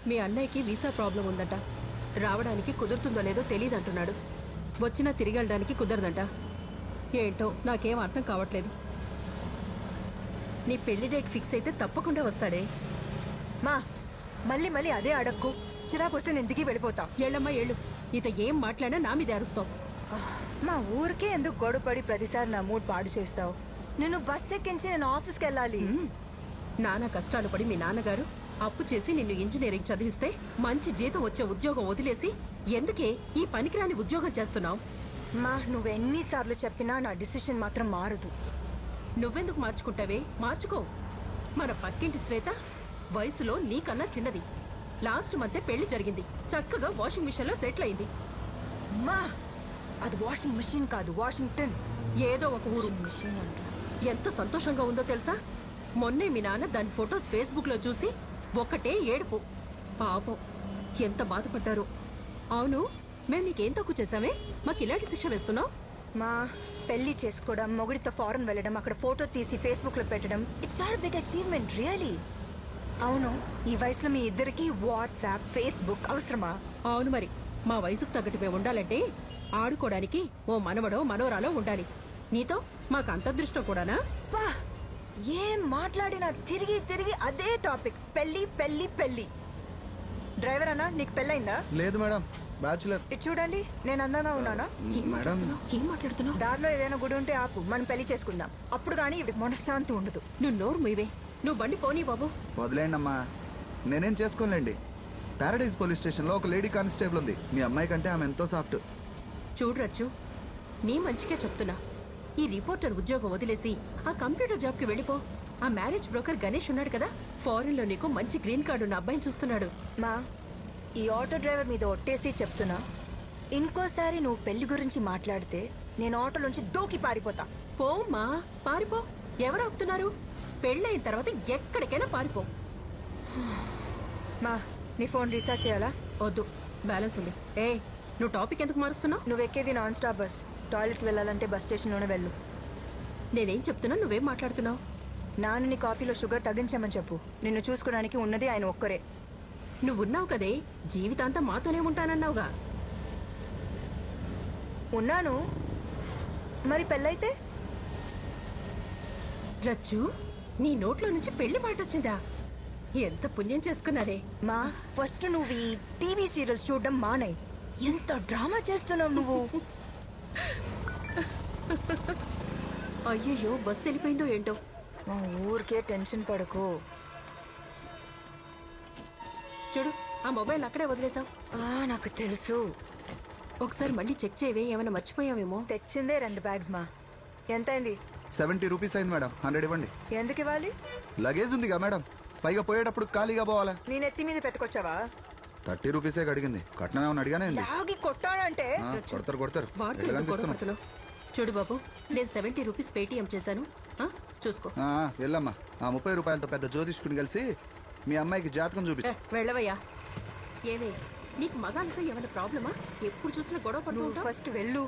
మీ అన్నయ్యకి visa problem ఉందంట. రావడానికి కుదురుతుందో లేదో తెలియదంటున్నాడు. వచ్చినా తిరిగి వెళ్ళడానికి కుదరదంట. ఏంటో నాకేం అర్థం కావట్లేదు. నీ పెళ్లి డేట్ ఫిక్స్ అయితే తప్పకుండా వస్తాడే. మా మళ్ళీ మళ్ళీ అదే అడక్కు. చిరాకు వస్తే నేను దిగి వెళ్ళిపోతా. ఏళ్ళమ్మా ఏళ్ళు. నీతో ఏం మాట్లాడినా నా మీద అరుస్తావు. మా ఊరికే ఎందుకు గొడవపడి ప్రతిసారి నా మూడ్ పాడు చేస్తావు? నేను బస్ ఎక్కించి నేను ఆఫీస్కి వెళ్ళాలి. నానా కష్టాలు పడి మీ నాన్నగారు అప్పు చేసి నిన్ను ఇంజనీరింగ్ చదివిస్తే మంచి జీతం వచ్చే ఉద్యోగం వదిలేసి ఎందుకే ఈ పనికిరాని ఉద్యోగం చేస్తున్నావు? మా నువ్వెన్నిసార్లు చెప్పినా నా డిసిషన్ మాత్రం మారదు. నువ్వెందుకు మార్చుకుంటావే? మార్చుకో. మన పక్కింటి శ్వేత వయసులో నీకన్నా చిన్నది. లాస్ట్ మంతే పెళ్లి జరిగింది. చక్కగా వాషింగ్ మిషన్ లో సెటిల్ అయింది. మా అది వాషింగ్ మిషన్ కాదు, వాషింగ్టన్. ఏదో ఒక ఊరు. మిషన్ అంట. ఎంత సంతోషంగా ఉందో తెలుసా? మొన్నే మీ నాన్న దాని ఫొటోస్ ఫేస్బుక్ లో చూసి ఒక్కటే ఏడుపు. పాపం ఎంత బాధపడ్డారు. అవును, మేము నీకేం తక్కువ చేశామే? మాకు ఇలాంటి శిక్ష వేస్తున్నావు? మా పెళ్లి చేసుకోవడం, మొగుడితో ఫారెన్ వెళ్ళడం, అక్కడ ఫోటో తీసి ఫేస్బుక్ లో పెట్టడం, it's not big achievement really. అవును, ఈ వయసులో మీ ఇద్దరికి వాట్సాప్, ఫేస్బుక్ అవసరమా? అవును మరి, మా వయసుకు తగ్గట్టు మేము ఉండాలంటే ఆడుకోవడానికి ఓ మనవడో మనవరాలో ఉండాలి. నీతో మాకు అంత అదృష్టం కూడానా? పా ఏం మాట్లాడినా తిరిగి తిరిగి అదే టాపిక్. పెళ్లి పెళ్లి పెళ్లి. డ్రైవర్ అన్నా, నీకు పెళ్ళైందా? లేదు మేడం, బ్యాచులర్. ఇటు చూడండి, నేను అందంగా ఉన్నానా? మేడం ఏం మాట్లాడుతున్నావు? దారిలో ఏదైనా గుడి ఉంటే ఆపు, మనం పెళ్లి చేసుకుందాం. అప్పుడు కానీ ఇవిడికి మనశ్శాంతి ఉండదు. నువ్వు నోరు మీవే. నువ్వు బండి పోనీ బాబు. వదిలేండి అమ్మా, నేనేం చేసుకోలేండి. పారడైజ్ పోలీస్ స్టేషన్లో ఒక లేడీ కానిస్టేబుల్ ఉంది. మీ అమ్మాయి కంటే ఆమె ఎంతో సాఫ్ట్. చూడరచ్చు, నీ మంచిగా చెప్తున్నా. ఈ రిపోర్టర్ ఉద్యోగం వదిలేసి ఆ కంప్యూటర్ జాబ్కి వెళ్ళిపో. ఆ మ్యారేజ్ బ్రోకర్ గణేష్ ఉన్నాడు కదా, ఫారెన్ లో నీకు మంచి గ్రీన్ కార్డు ఉన్న అబ్బాయిని చూస్తున్నాడు. మా ఈ ఆటో డ్రైవర్ మీద ఒట్టేసి చెప్తున్నా, ఇంకోసారి నువ్వు పెళ్లి గురించి మాట్లాడితే నేను ఆటోలోంచి దూకి పారిపోతా. పోమ్మా, పారిపో. ఎవరు ఆపుతున్నారు? పెళ్ళైన తర్వాత ఎక్కడికైనా పారిపో. మా నీ ఫోన్ రీఛార్జ్ చేయాలా? వద్దు, బ్యాలెన్స్ ఉంది. ఏ, నువ్వు టాపిక్ ఎందుకు మారుస్తున్నావు? నువ్వు ఎక్కేది నాన్ స్టాప్ బస్. టాయిలెట్కి వెళ్ళాలంటే బస్ స్టేషన్లోనే వెళ్ళు. నేనేం చెప్తున్నా, నువ్వేం మాట్లాడుతున్నావు? నాన్న నీ కాఫీలో షుగర్ తగ్గించమని చెప్పు. నిన్ను చూసుకోవడానికి ఉన్నది ఆయన ఒక్కరే. నువ్వున్నావు కదే, జీవితాంతం మాతోనే ఉంటానన్నావుగా. ఉన్నాను, మరి పెళ్ళైతే? రచ్చు, నీ నోట్లో నుంచి పెళ్లి మాట వచ్చిందా? ఎంత పుణ్యం చేసుకున్నారే. మా ఫస్ట్ నువ్వు ఈ టీవీ సీరియల్స్ చూడడం మానే. ఎంత డ్రామా చేస్తున్నావు నువ్వు. అయ్యయ్యో, బస్సు వెళ్ళిపోయిందో ఏంటో. మా ఊరికే టెన్షన్ పడకు. చూడు, ఆ మొబైల్ అక్కడే వదిలేసాం. నాకు తెలుసు. ఒకసారి మళ్ళీ చెక్ చేయవే, ఏమైనా మర్చిపోయావేమో. తెచ్చిందే 2 బ్యాగ్స్. మా ఎంతైంది? 70 రూపీస్ అయింది మేడం. 100 ఇవ్వండి. ఎందుకు ఇవ్వాలి? లగేజ్ ఉందిగా మేడం, పైగా పోయేటప్పుడు ఖాళీగా పోవాలా? నేను ఎత్తి మీద పెట్టుకొచ్చావా? 30 రూపీసే అడిగింది. కట్నం ఏమన్నా అడిగానే ఉంది. లాగి కొట్టానంటే కొడతారు. వాడితో ఎట్లా ఎందుకు కనిపిస్తున్నావు? గొడవపడుతున్నావు? చూడు బాబు, నేను 70 రూపీస్ పేటిఎం చేశాను. చూసుకో. వెళ్ళమ్మా. ఆ 30 రూపాయలతో పెద్ద జ్యోతిష్కుని కలిసి మీ అమ్మాయికి జాతకం చూపించు. వెళ్ళవయ్యా. ఏమే, నీకు మగాళ్ళతో ఏమైనా ప్రాబ్లమా? ఎప్పుడు చూసినా గొడవ పడుతూ నువ్వు ఉంటావ్? ఫస్ట్ వెళ్ళు.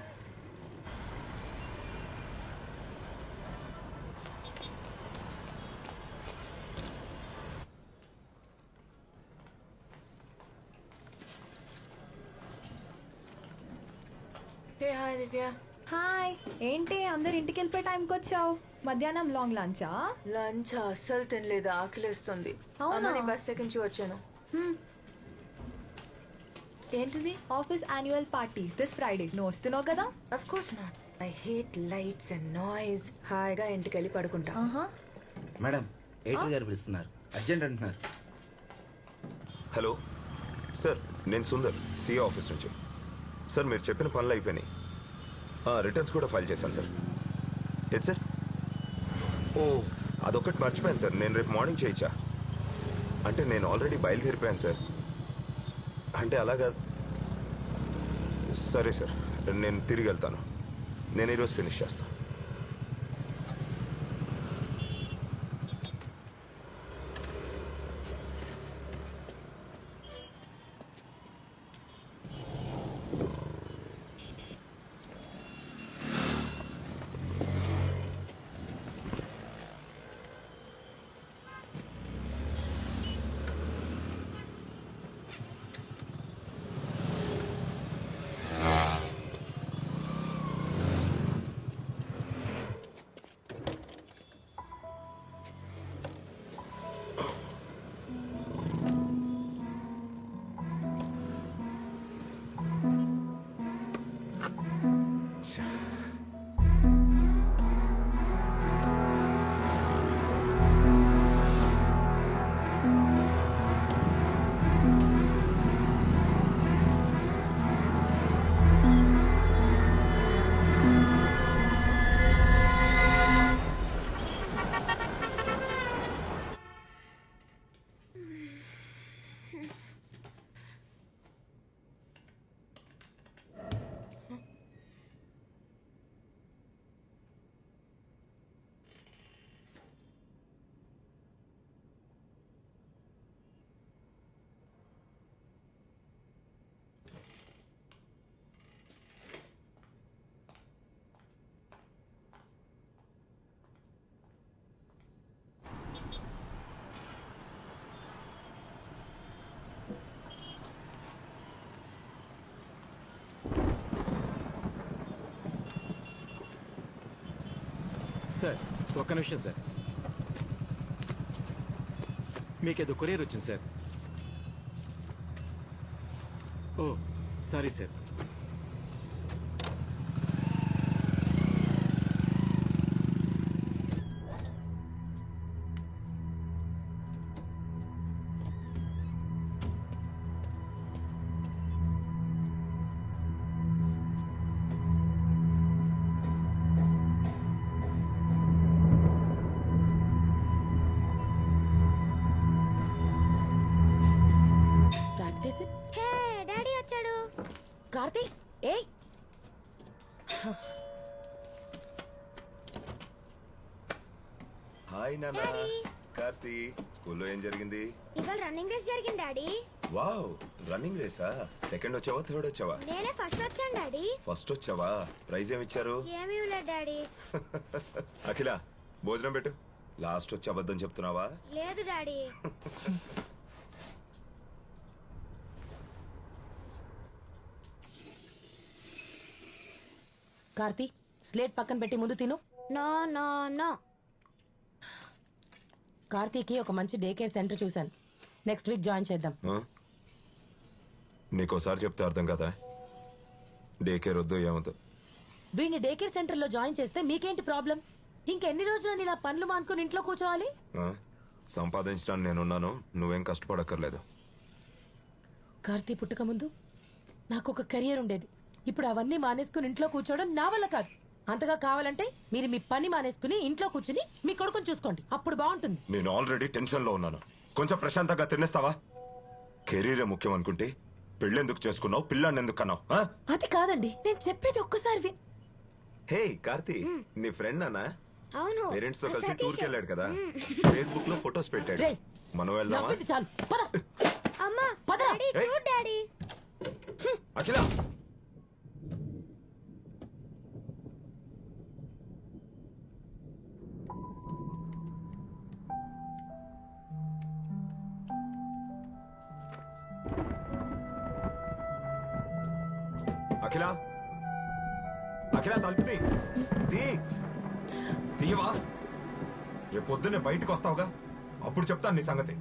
హాయ్ దివ్య. హాయ్, ఏంటి అందరు ఇంటికి వెళ్ళిపోయే టైంకి వచ్చావు? మధ్యాహ్నం లాంగ్ లంచా? లంచ్ అస్సలు తినలేదు, ఆకలిస్తుంది. అవునా? అమ్మని బస్ ఎక్కించి వచ్చాను. ఏంటిది? Office annual party this Friday. నువ్వు వస్తున్నావు కదా? Of course not. I hate lights and noise. హాయిగా ఇంటికి వెళ్ళి పడుకుంటా. మేడం, ఎయిటర్ గారు పిలుస్తున్నారు, అర్జెంట్ అంటున్నారు. హలో సార్, నేను సుందర్, సిఏ ఆఫీస్ నుంచి. సార్, మీరు చెప్పిన పనులు అయిపోయినాయి. రిటర్న్స్ కూడా ఫైల్ చేశాను సార్. ఏది సార్? ఓ, అదొకటి మర్చిపోయాను సార్. నేను రేపు మార్నింగ్ చేయొచ్చా? అంటే నేను ఆల్రెడీ బయలుదేరిపోయాను సార్. అంటే అలాగా. సరే సార్, నేను తిరిగి వెళ్తాను. నేను ఈరోజు ఫినిష్ చేస్తాను. సార్ ఒక్క నిమిషం సార్. మీకేదో కొరియర్ వచ్చింది sir. Oh sorry sir. Practise it. Hey daddy వచ్చాడు. కార్తీ ఏయ్ హాయ్ నాన్న. కార్తీ, స్కూల్లో ఏం జరిగింది? ఇవాళ రన్నింగ్ రేస్ జరిగింది డాడీ. వావ్, రన్నింగ్ రేసా? సెకండ్ వచ్చావా, థర్డ్ వచ్చావా? నేనే ఫస్ట్ వచ్చాను డాడీ. ఫస్ట్ వచ్చావా? ప్రైజ్ ఏమి ఇచ్చారు? ఏమీ లేదు డాడీ. అఖిల, భోజనం పెట్టు. లాస్ట్ వచ్చి అబద్ధం చెప్తున్నావా? లేదు డాడీ. కార్తీ స్లేట్ పక్కన పెట్టి ముందు తిను. No no no. కార్తీకి ఒక మంచి డే కేర్ సెంటర్ చూశాను. నెక్స్ట్ వీక్ జాయిన్ చేద్దాం. నీకోసారి చెప్తే అర్థం కదా. డే కేర్ వద్దు, ఏమొద్దు. వీడిని డే కేర్ సెంటర్ లో జాయిన్ చేస్తే మీకేంటి ప్రాబ్లం? ఇంకెన్ని రోజులు ఇలా పనులు మానుకుని ఇంట్లో కూర్చోవాలి? సంపాదించడానికి నేనున్నాను, నువ్వేం కష్టపడక్కర్లేదు. కార్తీ పుట్టక ముందు నాకు ఒక కెరియర్ ఉండేది. ఇప్పుడు అవన్నీ మానేసుకుని ఇంట్లో కూర్చోవడం నా వల్ల కాదు. అంతగా కావాలంటే మీరు మీ పని మానేసుకుని ఇంట్లో కూర్చుని మీ కొడుకుని చూసుకోండి, అప్పుడు బాగుంటుంది. నేను ఆల్రెడీ టెన్షన్ లో ఉన్నాను. కొంచెం ప్రశాంతంగా తినేస్తావా? కెరీరే ముఖ్యం అనుకుంటే పెళ్ళెందుకు చేసుకున్నావు, పిల్లాన్ని ఎందుకు కన్నావు? అది కాదండి, నేను చెప్పేది ఒక్కసారి హే కార్తీ, నీ ఫ్రెండ్ అన్నా? అవును. పేరెంట్స్ తో కలిసి టూర్ కి వెళ్ళాడు కదా, ఫేస్బుక్ లో ఫొటోస్ పెట్టాడు. రేయ్, మనం వెళ్దామా? నవ్వింది చాలు, పద. అమ్మా పదరా. డాడీ ఏయ్. చూడు డాడీ. అఖిల, అఖిల, అఖిల తలుపు తీయవా? రేపు పొద్దున్నే బయటకు వస్తావుగా, అప్పుడు చెప్తాను నీ సంగతి.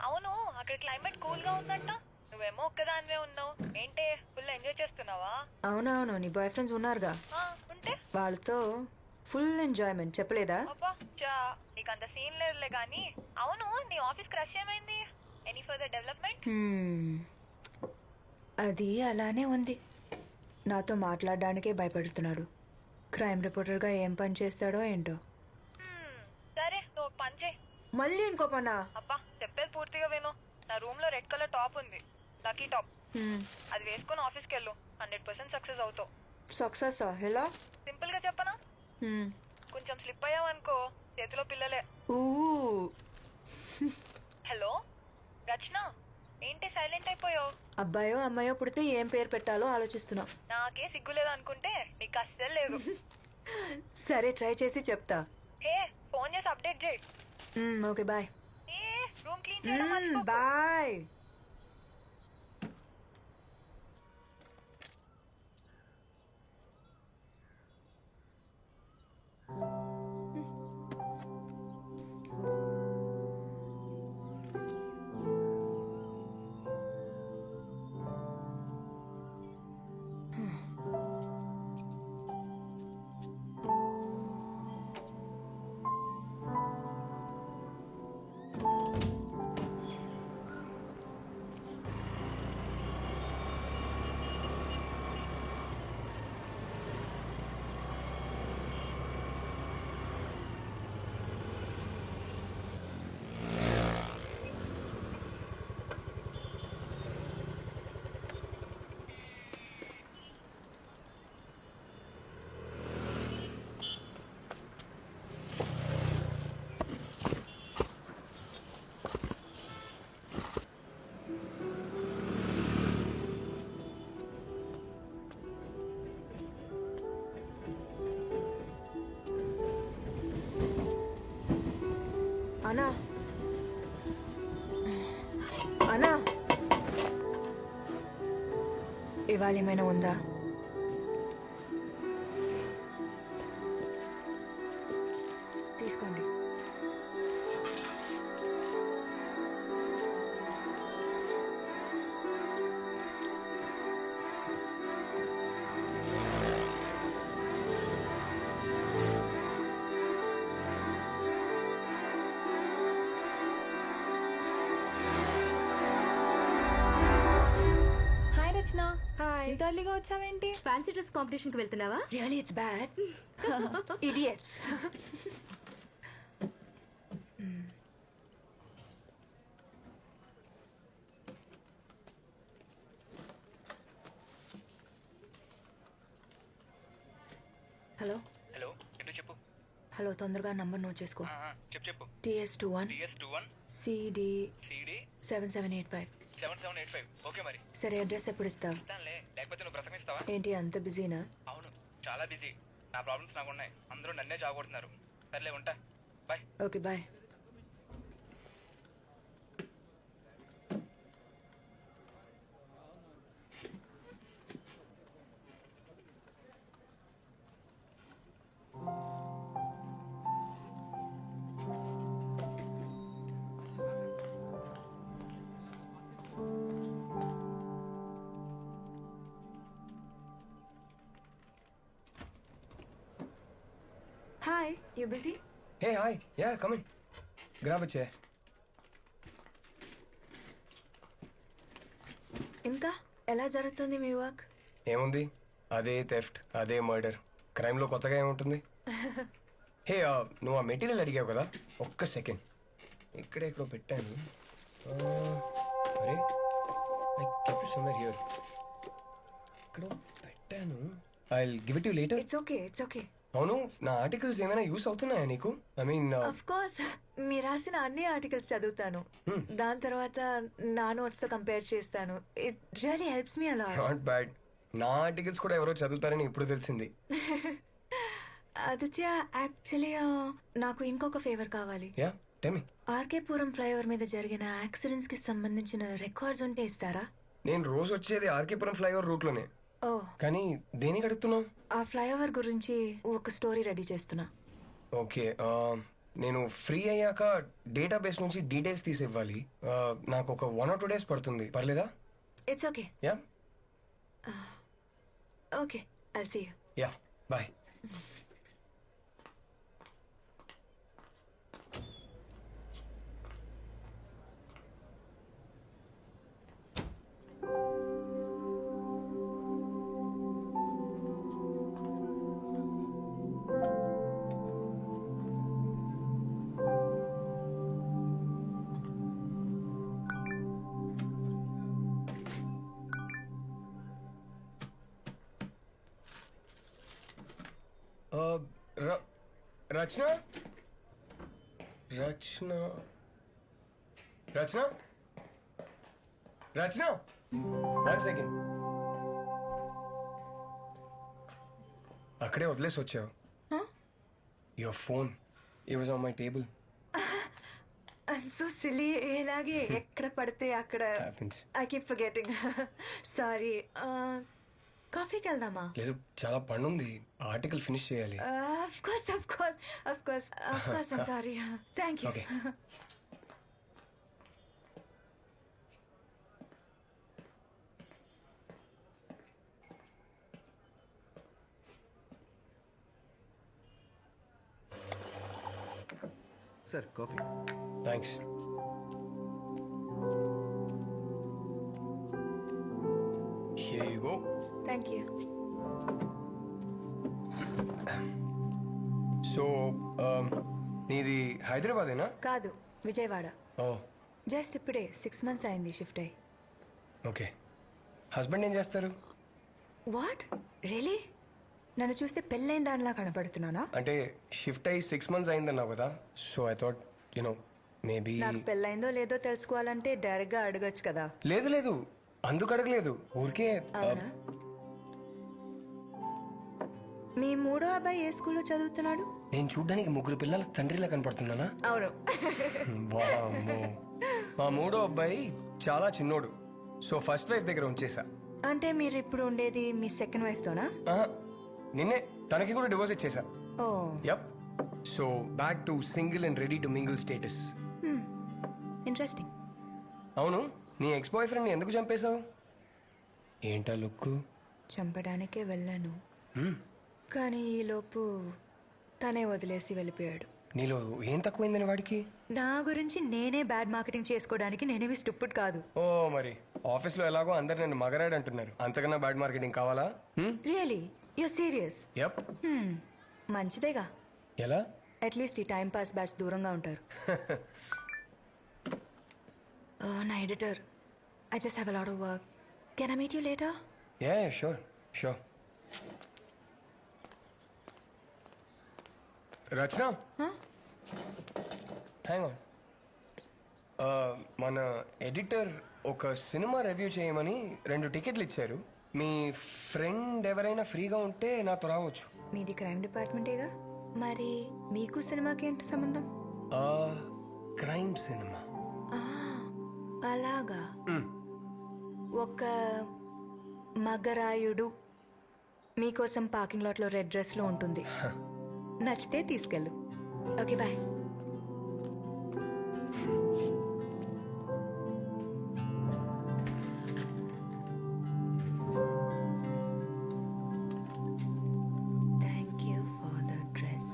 అవును, అక్కడ క్లైమేట్ కూల్ గా ఉందంట. నువ్వేమో ఒక్కదానివే ఉన్నావు. ఏంటే ఫుల్ ఎంజాయ్ చేస్తున్నావా? అవునవును, నీ బాయ్ ఫ్రెండ్స్ ఉన్నారుగా, ఉంటే వాళ్ళతో ఫుల్ ఎంజాయ్మెంట్. చెప్పలేదా? అబ్బా చా, నీకు అంత సీన్ లేదులే గానీ. అవును, నీ ఆఫీస్ క్రష్ ఏమైంది? Any further development? అది అలానే ఉంది. నాతో మాట్లాడడానికే భయపడుతున్నాడు. క్రైమ్ రిపోర్టర్గా ఏం పని చేస్తాడో ఏంటో. సరే, నువ్వు పని చేయి. మళ్ళీ ఇంకో పనా? అబ్బా చెప్పేది పూర్తిగా విను. నా రూమ్ లో రెడ్ కలర్ టాప్ ఉంది, లక్కీ టాప్. అది వేసుకొని ఆఫీస్కి వెళ్ళు 100% సక్సెస్ అవుతావు. సక్సెస్ ఎలా? సింపుల్ గా చెప్పనా, కొంచెం స్లిప్ అయ్యావనుకో చేతిలో పిల్లలే. హలో రచన, ఏంటి సైలెంట్ అయిపోయావు? అబ్బాయో అమ్మాయో పుడితే ఏం పేరు పెట్టాలో ఆలోచిస్తున్నా. నాకే సిగ్గులేదు అనుకుంటే నీకు అస్సలు లేదు. సరే ట్రై చేసి చెప్తా. హే ఫోన్ చేసి అప్డేట్ చేయి. Okay bye. ఏ రూమ్ క్లీన్ చేయడం మర్చిపోకు. బాయ్. అనా అనా, ఇవాళ ఏమైనా ఉందా? తీసుకోండి. హాయ్ రచన. హాయ్. ఇంత ఎర్లీగా వచ్చావేంటి? ఫ్యాన్సీ డ్రెస్ కాంపిటీషన్ కి వెళ్తున్నావా? Really it's bad. Idiots. Hello hello ఏంటో చెప్పు. హలో, తొందరగా నంబర్ నోట్ చేసుకో. చెప్పు చెప్పు. TS21 TS21 CD CD 7785. 7785. Okay మరి సరే, అడ్రస్ ఎప్పుడు ఇస్తావు? ఇస్తానులే, లేకపోతే నువ్వు బ్రతకనిస్తావా? ఏంటి అంత బిజీనా? అవును, చాలా బిజీ. నా ప్రాబ్లమ్స్ నాకు ఉన్నాయి. అందరూ నన్నే చావగొడుతున్నారు. సర్లే ఉంటా, bye. Okay bye. Hi, you busy? Hey, hi. Yeah, come in. Grab a chair. ఇంకా ఎలా జరుగుతుంది మీ వర్క్? ఏముంది, అదే థెఫ్ట్, అదే మర్డర్. క్రైమ్లో కొత్తగా ఏముంటుంది? హే, నువ్వు ఆ మెటీరియల్ అడిగావు కదా, ఒక్క సెకండ్. ఇక్కడే ఎక్కడో పెట్టాను. అరే, I kept it somewhere here. ఇక్కడ పెట్టాను. I will give it you later. It's okay, it's okay. అవును, నా ఆర్టికల్స్ ఏమైనా యూస్ అవుతున్నాయా నీకు? ఐ మీన్, ఆఫ్ కోర్స్, మీరు రాసిన అన్ని ఆర్టికల్స్ చదువుతాను. దాని తర్వాత నా నోట్స్ తో కంపేర్ చేస్తాను. It really helps me a lot. Not bad. నా ఆర్టికల్స్ కూడా ఎవరో చదువుతారని ఇప్పుడు తెలిసింది. ఆదిత్య, యాక్చువల్లీ నాకు ఇంకొక ఫేవర్ కావాలి. Yeah, tell me. RK Puram flyover మీద జరిగిన యాక్సిడెంట్స్ కి సంబంధించిన రికార్డ్స్ ఉంటే ఇస్తారా? నేను రోజు వచ్చేది ఆర్కేపురం ఫ్లైఓవర్ రూట్ లోనే. ఓ, కానీ దేనికి అడుగుతున్నావు? ఆ ఫ్లైఓవర్ గురించి ఒక స్టోరీ రెడీ చేస్తున్నా. ఓకే, నేను ఫ్రీ అయ్యాక డేటాబేస్ నుంచి డీటెయిల్స్ తీసి ఇవ్వాలి. నాకు ఒక 1 or 2 days పడుతుంది, పర్లేదా? It's okay. Yeah okay, I'll see you. Yeah, bye. Rachana Rachana Rachana Rachana 1 second. అక్కడే వదిలేసి వచ్చావు. Your phone it was on my table. I'm so silly. ఇలాగే ఎక్కడ పడితే అక్కడ ఐ కీప్ ఫర్గెటింగ్. సారీ. కాఫీకి వెళ్దామా? లేదు, చాలా పని ఉంది. ఆర్టికల్ ఫినిష్ చేయాలి. Of course. I'm sorry. Thank you. Okay. Sir coffee. Thanks. Here you go. Thank you. So నీది హైదరాబాదేనా? కాదు, విజయవాడ. ఓ జస్ట్ ఇప్పుడే 6 months అయింది షిఫ్ట్ అయ్యి. ఓకే. హస్బెండ్ ఏం చేస్తారు? What really? నన్ను చూస్తే పెళ్ళైన దానిలా కనపడుతున్నానా? అంటే షిఫ్ట్ అయ్యి 6 months అయిందన్నావు కదా, సో ఐ థాట్ మేబీ. నాకు పెళ్ళైందో లేదో తెలుసుకోవాలంటే డైరెక్ట్ గా అడగచ్చు కదా. లేదు లేదు, అందుకు అడగలేదు, ఊరికే. అవునా? మీ మూడో అబ్బాయి ఏ స్కూల్లో చదువుతున్నాడు? నేను చూడ్డానికి 3 పిల్లల తండ్రిలా కనపడుతున్నానా? అవును. వామ్మో. మా మూడో అబ్బాయి చాలా చిన్నోడు, సో ఫస్ట్ వైఫ్ దగ్గర ఉంచేసా. అంటే మీరు ఇప్పుడు ఉండేది మీ సెకండ్ వైఫ్ తోనా? నిన్నే తనకి కూడా డివోర్స్ ఇచ్చేసా. Oh yup. So back to single and ready to mingle status. Interesting. అవును, నీ ఎక్స్ బాయ్ ఫ్రెండ్ని ఎందుకు చంపేశావు? ఏంటా లుక్కు? చంపడానికే వెళ్ళాను, కానీ ఈలోపు తనే వదిలేసి వెళ్ళిపోయాడు. నీలో ఏం తక్కువైందని వాడికి? నా గురించి నేనే బ్యాడ్ మార్కెటింగ్ చేసుకోవడానికి నేనేవి స్టూపిడ్ కాదు. ఓ మరి ఆఫీస్లో ఎలాగో అందరు నన్ను మగరాడు అంటున్నారు, అంతకన్నా బ్యాడ్ మార్కెటింగ్ కావాలా? రియలీ? You serious? యప్. మంచిదేగా, ఎలా? అట్లీస్ట్ ఈ టైం పాస్ బ్యాచ్ దూరంగా ఉంటారు. నా editor, I just have a lot of work. Can I meet you later? Yeah sure sure. Rachana, hang on. మన ఎడిటర్ ఒక సినిమా రివ్యూ చేయమని 2 టికెట్లు ఇచ్చారు. మీ ఫ్రెండ్ ఎవరైనా ఫ్రీగా ఉంటే నాతో రావచ్చు. మీది క్రైమ్ డిపార్ట్మెంటేగా, మరి మీకు సినిమాకి ఏంటి సంబంధం? Crime cinema. అలాగా. ఒక మగరాయుడు మీకోసం పార్కింగ్ లాట్లో రెడ్ డ్రెస్లో ఉంటుంది. నచ్చితే తీసుకెళ్ళు. Okay bye. Thank you for the dress.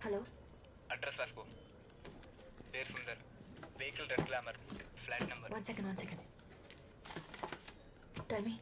Hello, address రాసుకో. పేరు Sundar, vehicle red glamour, flat number. One second. Tell మీ.